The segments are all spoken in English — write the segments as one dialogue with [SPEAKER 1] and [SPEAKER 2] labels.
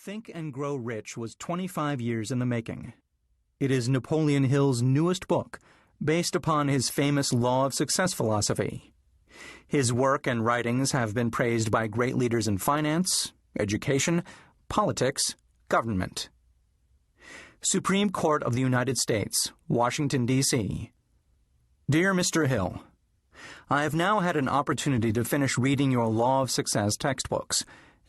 [SPEAKER 1] Think and Grow Rich was 25 years in the making. It is Napoleon Hill's newest book, based upon his famous Law of Success philosophy. His work and writings have been praised by great leaders in finance, education, politics, government. Supreme Court of the United States, Washington, D.C. Dear Mr. Hill, I have now had an opportunity to finish reading your Law of Success textbooks,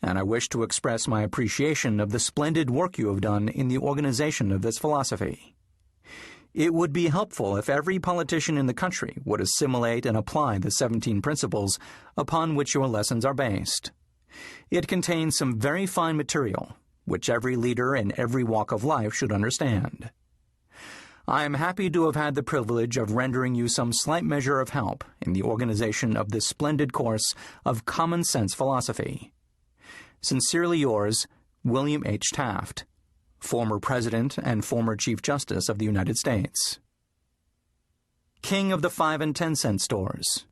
[SPEAKER 1] and I wish to express my appreciation of the splendid work you have done in the organization of this philosophy. It would be helpful if every politician in the country would assimilate and apply the 17 principles upon which your lessons are based. It contains some very fine material, which every leader in every walk of life should understand. I am happy to have had the privilege of rendering you some slight measure of help in the organization of this splendid course of common sense philosophy. Sincerely yours, William H. Taft, former President and former Chief Justice of the United States. King of the 5 and 10 cent stores.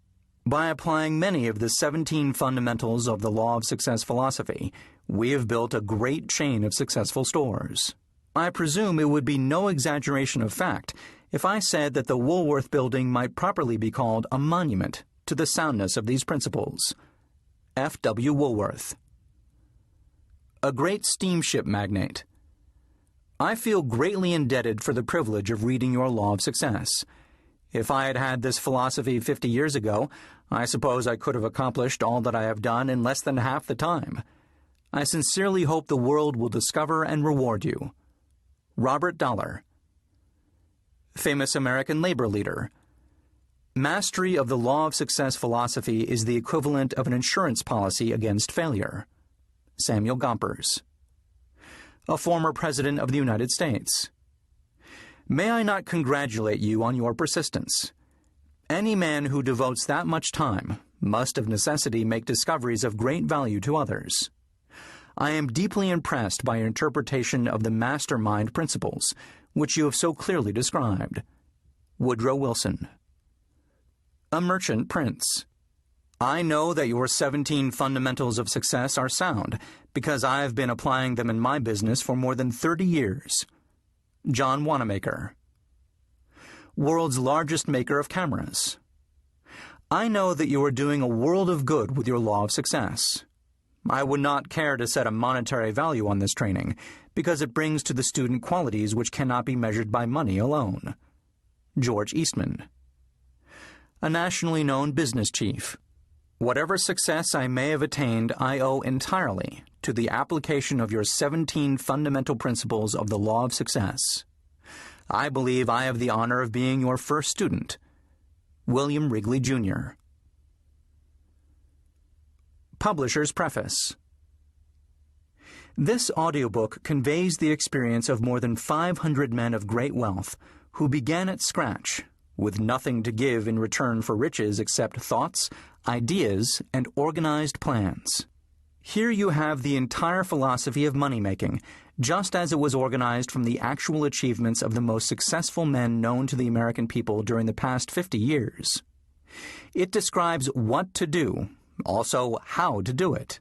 [SPEAKER 1] By applying many of the 17 fundamentals of the Law of Success philosophy, we have built a great chain of successful stores. I presume it would be no exaggeration of fact if I said that the Woolworth Building might properly be called a monument to the soundness of these principles. F. W. Woolworth. A great steamship magnate. I feel greatly indebted for the privilege of reading your Law of Success. If I had had this philosophy 50 years ago, I suppose I could have accomplished all that I have done in less than half the time. I sincerely hope the world will discover and reward you. Robert Dollar. Famous American labor leader. Mastery of the Law of Success philosophy is the equivalent of an insurance policy against failure. Samuel Gompers. A former President of the United States. May I not congratulate you on your persistence? Any man who devotes that much time must of necessity make discoveries of great value to others. I am deeply impressed by your interpretation of the mastermind principles, which you have so clearly described. Woodrow Wilson. A merchant prince. I know that your 17 fundamentals of success are sound, because I have been applying them in my business for more than 30 years. John Wanamaker. World's largest maker of cameras. I know that you are doing a world of good with your Law of Success. I would not care to set a monetary value on this training, because it brings to the student qualities which cannot be measured by money alone. George Eastman. A nationally known business chief. Whatever success I may have attained, I owe entirely to the application of your 17 fundamental principles of the Law of Success. I believe I have the honor of being your first student. William Wrigley, Jr. Publisher's Preface. This audiobook conveys the experience of more than 500 men of great wealth who began at scratch, with nothing to give in return for riches except thoughts, ideas, and organized plans. Here you have the entire philosophy of money-making, just as it was organized from the actual achievements of the most successful men known to the American people during the past 50 years. It describes what to do, also how to do it.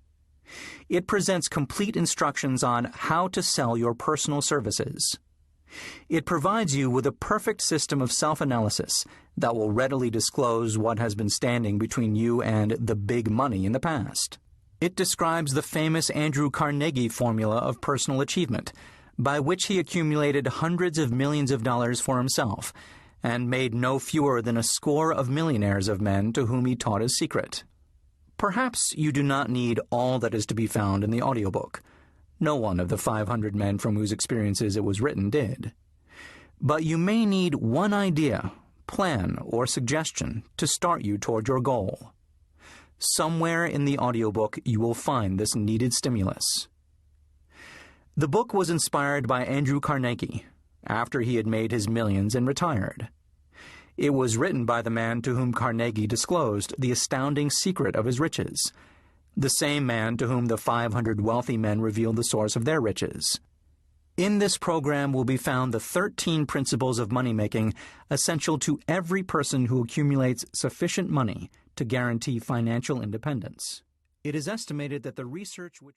[SPEAKER 1] It presents complete instructions on how to sell your personal services. It provides you with a perfect system of self-analysis that will readily disclose what has been standing between you and the big money in the past. It describes the famous Andrew Carnegie formula of personal achievement, by which he accumulated hundreds of millions of dollars for himself, and made no fewer than a score of millionaires of men to whom he taught his secret. Perhaps you do not need all that is to be found in the audiobook. No one of the 500 men from whose experiences it was written did. But you may need one idea, plan, or suggestion to start you toward your goal. Somewhere in the audiobook you will find this needed stimulus. The book was inspired by Andrew Carnegie, after he had made his millions and retired. It was written by the man to whom Carnegie disclosed the astounding secret of his riches, the same man to whom the 500 wealthy men revealed the source of their riches. In this program will be found the 13 principles of money-making essential to every person who accumulates sufficient money to guarantee financial independence. It is estimated that the research which